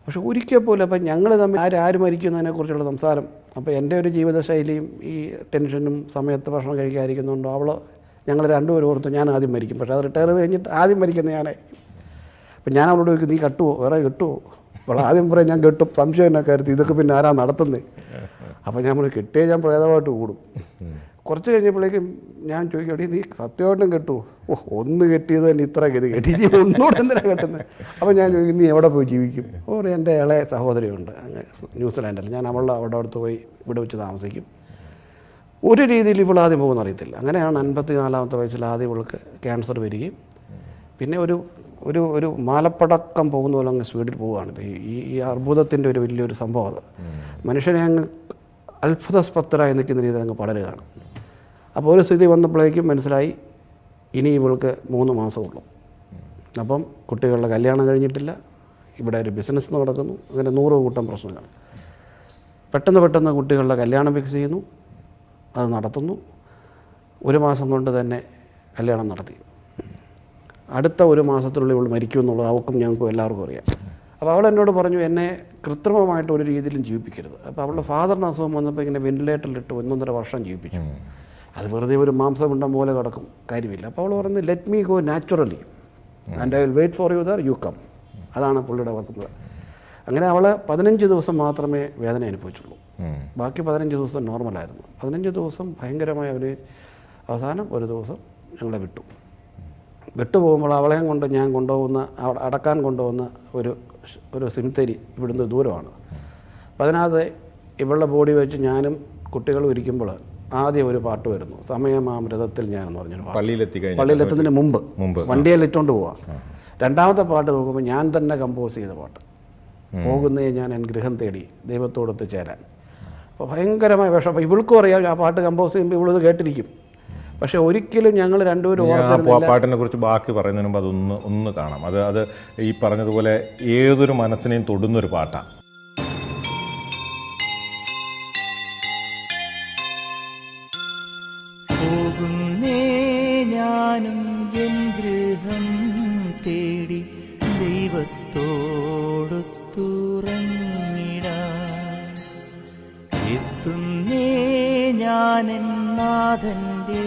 പക്ഷെ ഒരിക്കൽ പോലും അപ്പം ഞങ്ങൾ തമ്മിൽ ആര് മരിക്കുന്നതിനെക്കുറിച്ചുള്ള സംസാരം, അപ്പോൾ എൻ്റെ ഒരു ജീവിതശൈലിയും ഈ ടെൻഷനും സമയത്ത് ഭക്ഷണം കഴിക്കാതിരിക്കുന്നുണ്ടോ ഞങ്ങൾ രണ്ടുപേരും ഓർത്ത് ഞാൻ ആദ്യം മരിക്കും. പക്ഷേ അത് റിട്ടയർ ചെയ്ത് കഴിഞ്ഞിട്ട് ആദ്യം മരിക്കുന്നത് ഞാനായിരിക്കും. അപ്പം ഞാൻ അവളോട് ചോദിക്കും, നീ കെട്ടുമോ, വേറെ കെട്ടുമോ? അവൾ ആദ്യം പറയും ഞാൻ കെട്ടും. സംശയം എന്നെ കരുതി ഇതൊക്കെ പിന്നെ ആരാ നടത്തുന്നത്? അപ്പോൾ ഞാൻ പറയും കെട്ടിയേ ഞാൻ പ്രേതമായിട്ട് കൂടും. കുറച്ച് കഴിഞ്ഞപ്പോഴേക്കും ഞാൻ ചോദിക്കും, എടീ നീ സത്യമായിട്ടും കെട്ടുമോ? ഒന്ന് കെട്ടിയത് തന്നെ ഇത്ര ഗതി കെട്ടി, ഇനി ഒന്നുകൂടെ എന്തിനാണ് കെട്ടുന്നത്? അപ്പോൾ ഞാൻ ചോദിക്കും നീ എവിടെ പോയി ജീവിക്കും? എൻ്റെ ഇളയ സഹോദരിയുണ്ട് അങ്ങ് ന്യൂസിലാൻഡിൽ. ഞാൻ അവിടെ അടുത്ത് പോയി ഇവിടെ വെച്ച് താമസിക്കും. ഒരു രീതിയിൽ ഇവൾ ആദ്യം പോകുമെന്ന് അറിയത്തില്ല. അങ്ങനെയാണ് 54-ാമത്തെ വയസ്സിൽ ആദ്യം ഇവൾക്ക് ക്യാൻസർ വരികയും പിന്നെ ഒരു മാലപ്പടക്കം പോകുന്ന പോലെ അങ്ങ് സ്പീഡിൽ പോവുകയാണ്. ഈ അർബുദത്തിൻ്റെ ഒരു വലിയൊരു സംഭവം. അത് മനുഷ്യനെ അങ്ങ് അത്ഭുതസ്പത്തരായി നിൽക്കുന്ന രീതിയിൽ അങ്ങ് പടരുകയാണ്. അപ്പോൾ ഒരു സ്ഥിതി വന്നപ്പോഴേക്കും മനസ്സിലായി ഇനി ഇവൾക്ക് 3 മാസമുള്ളൂ. അപ്പം കുട്ടികളുടെ കല്യാണം കഴിഞ്ഞിട്ടില്ല, ഇവിടെ ഒരു ബിസിനസ് നടക്കുന്നു, അങ്ങനെ 100 കൂട്ടം പ്രശ്നങ്ങൾ. പെട്ടെന്ന് കുട്ടികളുടെ കല്യാണം ഫിക്സ് ചെയ്യുന്നു, അത് നടത്തുന്നു. 1 മാസം കൊണ്ട് തന്നെ കല്യാണം നടത്തി. അടുത്ത 1 മാസത്തിനുള്ളിൽ ഇവൾ മരിക്കുമെന്നുള്ളത് അവൾക്കും ഞങ്ങൾക്കും എല്ലാവർക്കും അറിയാം. അപ്പോൾ അവൾ എന്നോട് പറഞ്ഞു എന്നെ കൃത്രിമമായിട്ട് ഒരു രീതിയിലും ജീവിപ്പിക്കരുത്. അപ്പോൾ അവളുടെ ഫാദറിന് അസുഖം വന്നപ്പോൾ ഇങ്ങനെ വെന്റിലേറ്ററിലിട്ട് 1.5 വർഷം ജീവിപ്പിച്ചു. അത് വെറുതെ ഒരു മാംസമുണ്ടം പോലെ കിടക്കും, കാര്യമില്ല. അപ്പോൾ അവൾ പറഞ്ഞു let me go naturally and I will wait for you there you come. അതാണ് പുള്ളിയുടെ വസ്തുത. അങ്ങനെ അവൾ 15 ദിവസം മാത്രമേ വേദന അനുഭവിച്ചുള്ളൂ. ബാക്കി 15 ദിവസം നോർമലായിരുന്നു. 15 ദിവസം ഭയങ്കരമായ ഒരു അവസാനം ഒരു ദിവസം ഞങ്ങളെ വിട്ടുപോകുമ്പോൾ അവളെയും കൊണ്ട് ഞാൻ കൊണ്ടുപോകുന്ന അടക്കാൻ കൊണ്ടുപോകുന്ന ഒരു സിംതരി ഇവിടുന്ന് ദൂരമാണ്. അപ്പം അതിനകത്ത് ഇവളുടെ ബോഡി വെച്ച് ഞാനും കുട്ടികളും ഇരിക്കുമ്പോൾ ആദ്യം ഒരു പാട്ട് വരുന്നു, സമയമാമൃതത്തിൽ ഞാൻ എന്ന് പറഞ്ഞൊരു പാട്ട്. പള്ളിയിലെത്തുന്നതിന് മുമ്പ് വണ്ടിയിൽ ഇട്ടുകൊണ്ട് പോവാം. രണ്ടാമത്തെ പാട്ട് നോക്കുമ്പോൾ ഞാൻ തന്നെ കമ്പോസ് ചെയ്ത പാട്ട്, പോകുന്നേ ഞാൻ എൻ ഗൃഹം തേടി ദൈവത്തോടൊത്ത് ചേരാൻ. അപ്പോൾ ഭയങ്കരമായ വിഷം. അപ്പോൾ ഇവൾക്കും അറിയാം ആ പാട്ട് കമ്പോസ് ചെയ്യുമ്പോൾ ഇവളിത് കേട്ടിരിക്കും. പക്ഷെ ഒരിക്കലും ഞങ്ങൾ രണ്ടുപേരും പാട്ടിനെ കുറിച്ച് ബാക്കി പറയുന്നതിന് മുമ്പ് അതൊന്ന് കാണാം. അത് ഈ പറഞ്ഞതുപോലെ ഏതൊരു മനസ്സിനെയും തൊടുന്നൊരു പാട്ടാണ്. പോകുന്നേ ഞാനും എൻ ഗൃഹം തേടി ദൈവത്തോടൊത്തുറങ്ങിടാൻ, എത്തുന്നേ ഞാനെൻ നാഥന്റെ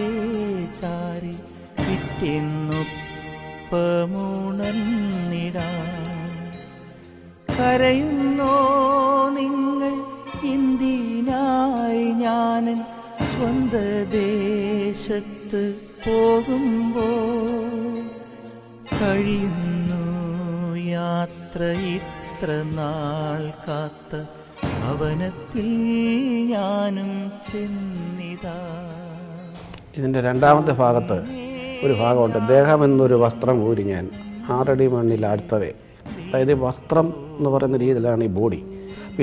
ചാരി പിറ്റെന്നൊപ്പമുണർന്നിടാൻ. കരയുന്നോ നിങ്ങൾ എന്തിനായി ഞാനൻ സ്വന്ത ദേശത്ത് പോകുമ്പോൾ? കഴിയുന്നു യാത്ര ഇത്ര നാൾ കാത്ത ഭവനത്തിൽ ഞാനും ചെന്നിതാ. ഇതിൻ്റെ രണ്ടാമത്തെ ഭാഗത്ത് ഒരു ഭാഗമുണ്ട്, ദേഹമെന്നൊരു വസ്ത്രം ഊരി ഞാൻ 6 അടി മണ്ണിൽ ആഴ്ത്തവേ. അതായത് വസ്ത്രം എന്ന് പറയുന്ന രീതിയിലാണ് ഈ ബോഡി.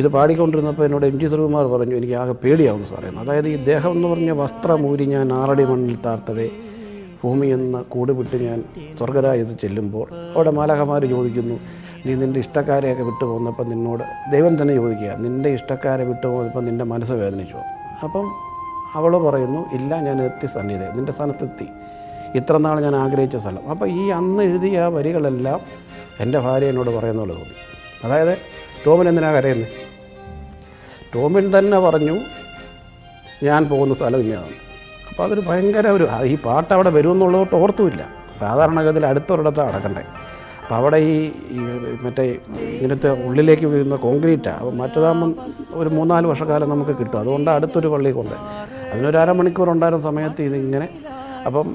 ഇത് പാടിക്കൊണ്ടിരുന്നപ്പോൾ എന്നോട് MG ശ്രീകുമാർ പറഞ്ഞു എനിക്ക് ആകെ പേടിയാവുന്നു സാറേ. അതായത് ഈ ദേഹം എന്ന് പറഞ്ഞ വസ്ത്രം ഊരി ഞാൻ 6 അടി മണ്ണിൽ താഴ്ത്തവേ, ഭൂമി എന്ന കൂട് വിട്ട് ഞാൻ സ്വർഗരാജ്യത്ത് ചെല്ലുമ്പോൾ അവിടെ മാലാഖമാർ ചോദിക്കുന്നു, നീ നിൻ്റെ ഇഷ്ടക്കാരെയൊക്കെ വിട്ടു പോകുന്നപ്പോൾ നിന്നോട് ദൈവം തന്നെ ചോദിക്കുക, നിൻ്റെ ഇഷ്ടക്കാരെ വിട്ടു പോകുന്നപ്പോൾ നിൻ്റെ മനസ്സ് വേദനിച്ചോ? അപ്പം അവൾ പറയുന്നു ഇല്ല, ഞാൻ എത്തി സന്നിധി, നിൻ്റെ സ്ഥാനത്തെത്തി, ഇത്ര നാൾ ഞാൻ ആഗ്രഹിച്ച സ്ഥലം. അപ്പോൾ ഈ അന്ന് എഴുതിയ വരികളെല്ലാം എൻ്റെ ഭാര്യ എന്നോട് പറയുന്ന പോലെ തോന്നി. അതായത് ടോമിൻ എന്തിനാണ് കരയുന്നത്? ടോമിൻ തന്നെ പറഞ്ഞു ഞാൻ പോകുന്ന സ്ഥലം ഇല്ലതാണ്. അപ്പോൾ അതൊരു ഭയങ്കര ഈ പാട്ട് അവിടെ വരുമെന്നുള്ളതോട്ട് ഓർത്തുമില്ല. സാധാരണഗതിയിൽ അടുത്തൊരിടത്താണ് അടക്കണ്ടേ. അപ്പോൾ അവിടെ ഈ മറ്റേ ഇങ്ങനത്തെ ഉള്ളിലേക്ക് വീഴുന്ന കോൺക്രീറ്റാണ്. അപ്പോൾ മറ്റേതാകുമ്പം ഒരു 3-4 വർഷക്കാലം നമുക്ക് കിട്ടും. അതുകൊണ്ട് അടുത്തൊരു പള്ളി കൊണ്ട് അതിനൊരു അരമണിക്കൂർ ഉണ്ടായിരുന്ന സമയത്ത് ഇതിങ്ങനെ. അപ്പം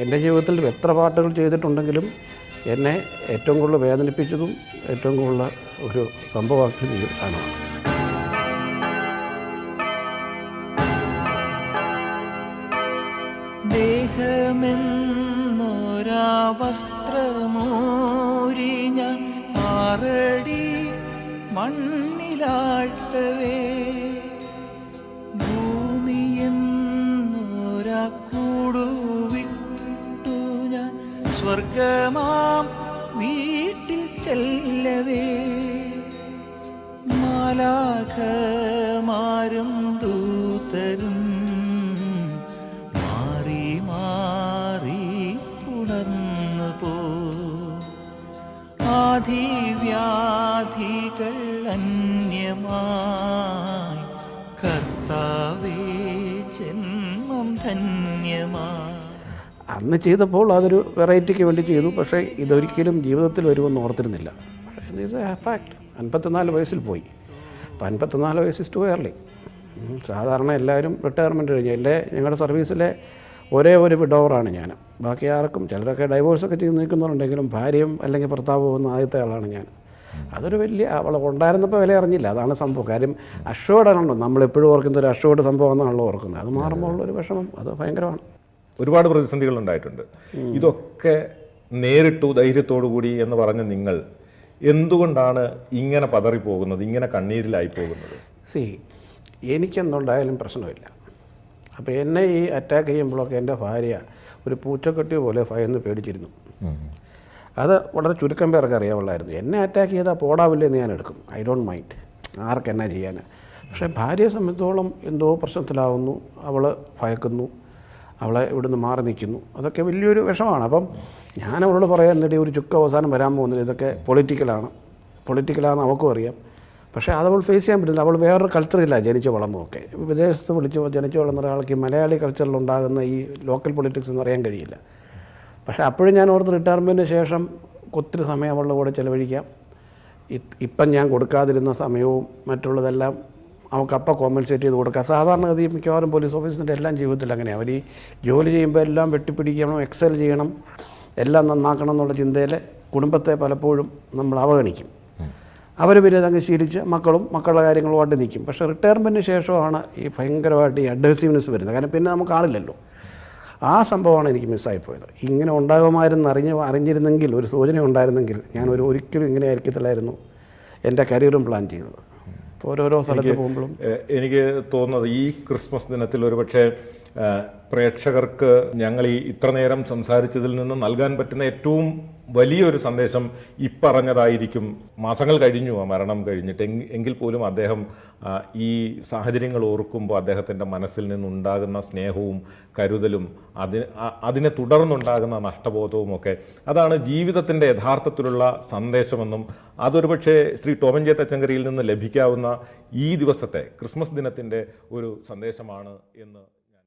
എൻ്റെ ജീവിതത്തിൽ എത്ര പാട്ടുകൾ ചെയ്തിട്ടുണ്ടെങ്കിലും എന്നെ ഏറ്റവും കൂടുതൽ വേദനിപ്പിച്ചതും ഏറ്റവും കൂടുതൽ ഒരു സംഭവമാക്കിയതും ആണ്. ദേഹമെന്നൊരാ വസ്ത്രമൂരി ഞാൻ 6 അടി മണ്ണിലാഴ്ത്തവേ, ഭൂമിയെന്നൊരാ കൂടുവിട്ടു ഞാൻ സ്വർഗമാം വീട്ടിൽ ചെല്ലവേ, മാലാഖമാരും ദൂതരും മാറി മാറി പുണർന്നു പോ. ആധിവ്യാധികൾ ഉപാധികൾ അന്യമായി കർത്താവേ ജന്മം ധന്യമായി. അന്ന് ചെയ്തപ്പോൾ അതൊരു വെറൈറ്റിക്ക് വേണ്ടി ചെയ്തു. പക്ഷേ ഇതൊരിക്കലും ജീവിതത്തിൽ വരുമെന്ന് ഓർത്തിരുന്നില്ല. പക്ഷേ ഫാക്ട് 54 വയസ്സിൽ പോയി. അപ്പോൾ 54 വയസ്സ് ടു എയർലി. സാധാരണ എല്ലാവരും റിട്ടയർമെൻറ്റ് കഴിഞ്ഞ് ഞങ്ങളുടെ സർവീസിലെ ഒരേ ഒരു വിഡോവറാണ് ഞാൻ. ബാക്കി ആർക്കും ചിലരൊക്കെ ഡൈവോഴ്സൊക്കെ ചെയ്ത് നിൽക്കുന്നുണ്ടെങ്കിലും ഭാര്യയും അല്ലെങ്കിൽ ഭർത്താവ് പോകുന്ന ആദ്യത്തെ ആളാണ് ഞാൻ. അതൊരു വലിയ അവളെ ഉണ്ടായിരുന്നപ്പോൾ വില അറിഞ്ഞില്ല. അതാണ് സംഭവം. കാര്യം അഷ്വേർഡാണല്ലോ നമ്മളെപ്പോഴും ഓർക്കുന്ന ഒരു അഷ്വേർഡ് സംഭവമാണെന്നാണല്ലോ ഓർക്കുന്നത്. അത് മാറുമ്പോൾ ഉള്ളൊരു വിഷമം അത് ഭയങ്കരമാണ്. ഒരുപാട് പ്രതിസന്ധികൾ ഉണ്ടായിട്ടുണ്ട്. ഇതൊക്കെ നേരിട്ടു ധൈര്യത്തോടു കൂടി എന്ന് പറഞ്ഞ നിങ്ങൾ എന്തുകൊണ്ടാണ് ഇങ്ങനെ പതറിപ്പോകുന്നത്, ഇങ്ങനെ കണ്ണീരിലായി പോകുന്നത്? എനിക്കെന്തുണ്ടായാലും പ്രശ്നമില്ല. അപ്പോൾ എന്നെ ഈ അറ്റാക്ക് ചെയ്യുമ്പോഴൊക്കെ എൻ്റെ ഭാര്യ ഒരു പൂച്ചക്കെട്ടി പോലെ ഭയന്ന് പേടിച്ചിരുന്നു. അത് വളരെ ചുരുക്കം പേർക്ക് അറിയാവുള്ളായിരുന്നു. എന്നെ അറ്റാക്ക് ചെയ്താൽ പോടാവില്ലെന്ന് ഞാൻ എടുക്കും. ഐ ഡോണ്ട് മൈൻഡ്, ആർക്കെന്നാ ചെയ്യാൻ. പക്ഷേ ഭാര്യയെ സംബന്ധിച്ചോളം എന്തോ പ്രശ്നത്തിലാവുന്നു, അവൾ ഭയക്കുന്നു, അവളെ ഇവിടുന്ന് മാറി നിൽക്കുന്നു. അതൊക്കെ വലിയൊരു വിഷമമാണ്. അപ്പം ഞാൻ അവളോട് പറയാൻ എന്നിട്ട് ഒരു ചുക്ക് അവസാനം വരാൻ പോകുന്നില്ല, ഇതൊക്കെ പൊളിറ്റിക്കലാണെന്ന് അവൾക്കും അറിയാം. പക്ഷേ അതവൾ ഫേസ് ചെയ്യാൻ പറ്റില്ല. അവൾ വേറൊരു കൾച്ചറില്ല ജനിച്ച് വളർന്നതൊക്കെ. വിദേശത്ത് ജനിച്ച് വളർന്ന ഒരാൾക്ക് മലയാളി കൾച്ചറിലുണ്ടാകുന്ന ഈ ലോക്കൽ പൊളിറ്റിക്സ് എന്ന് അറിയാൻ കഴിയില്ല. പക്ഷേ അപ്പോഴും ഞാൻ ഓർത്ത് റിട്ടയർമെൻറ്റിന് ശേഷം ഒത്തിരി സമയം അവളുടെ കൂടെ ചിലവഴിക്കാം. ഇപ്പം ഞാൻ കൊടുക്കാതിരുന്ന സമയവും മറ്റുള്ളതെല്ലാം അവൾക്കപ്പം കോമ്പൻസേറ്റ് ചെയ്ത് കൊടുക്കുക. സാധാരണഗതി മിക്കവാറും പോലീസ് ഓഫീസിൻ്റെ എല്ലാം ജീവിതത്തിൽ അങ്ങനെയാണ്. അവർ ഈ ജോലി ചെയ്യുമ്പോൾ എല്ലാം വെട്ടിപ്പിടിക്കണം, എക്സൽ ചെയ്യണം, എല്ലാം നന്നാക്കണം എന്നുള്ള ചിന്തയിൽ കുടുംബത്തെ പലപ്പോഴും നമ്മൾ അവഗണിക്കും. അവർ പിന്നെ അതങ്ങ് ശീലിച്ച് മക്കളുടെ കാര്യങ്ങളുമായിട്ട് നിൽക്കും. പക്ഷേ റിട്ടയർമെൻറ്റിന് ശേഷമാണ് ഈ ഭയങ്കരമായിട്ട് ഈ അഡ്വസീവ്നെസ് വരുന്നത്. കാരണം പിന്നെ നമുക്ക് ആളില്ലല്ലോ. ആ സംഭവമാണ് എനിക്ക് മിസ്സായിപ്പോയത്. ഇങ്ങനെ ഉണ്ടാകുമായിരുന്നു അറിഞ്ഞിരുന്നെങ്കിൽ, ഒരു സൂചന ഉണ്ടായിരുന്നെങ്കിൽ ഞാൻ ഒരിക്കലും ഇങ്ങനെ ആയിരിക്കത്തില്ലായിരുന്നു എൻ്റെ കരിയറും പ്ലാൻ ചെയ്യുന്നത്. ഓരോരോ സ്ഥലത്ത് പോകുമ്പോഴും എനിക്ക് തോന്നുന്നത് ഈ ക്രിസ്മസ് ദിനത്തിൽ ഒരുപക്ഷെ പ്രേക്ഷകർക്ക് ഞങ്ങൾ ഈ ഇത്ര നേരം സംസാരിച്ചതിൽ നിന്ന് നൽകാൻ പറ്റുന്ന ഏറ്റവും വലിയൊരു സന്ദേശം ഇപ്പറഞ്ഞതായിരിക്കും. മാസങ്ങൾ കഴിഞ്ഞു ആ മരണം കഴിഞ്ഞിട്ട്, എങ്കിൽ പോലും അദ്ദേഹം ഈ സാഹചര്യങ്ങൾ ഓർക്കുമ്പോൾ അദ്ദേഹത്തിൻ്റെ മനസ്സിൽ നിന്നുണ്ടാകുന്ന സ്നേഹവും കരുതലും അതിനെ തുടർന്നുണ്ടാകുന്ന നഷ്ടബോധവും ഒക്കെ അതാണ് ജീവിതത്തിൻ്റെ യഥാർത്ഥത്തിലുള്ള സന്ദേശമെന്നും അതൊരുപക്ഷെ ശ്രീ ടോമൻ ജെ തച്ചങ്കരിയിൽ നിന്ന് ലഭിക്കാവുന്ന ഈ ദിവസത്തെ ക്രിസ്മസ് ദിനത്തിൻ്റെ ഒരു സന്ദേശമാണ് എന്ന്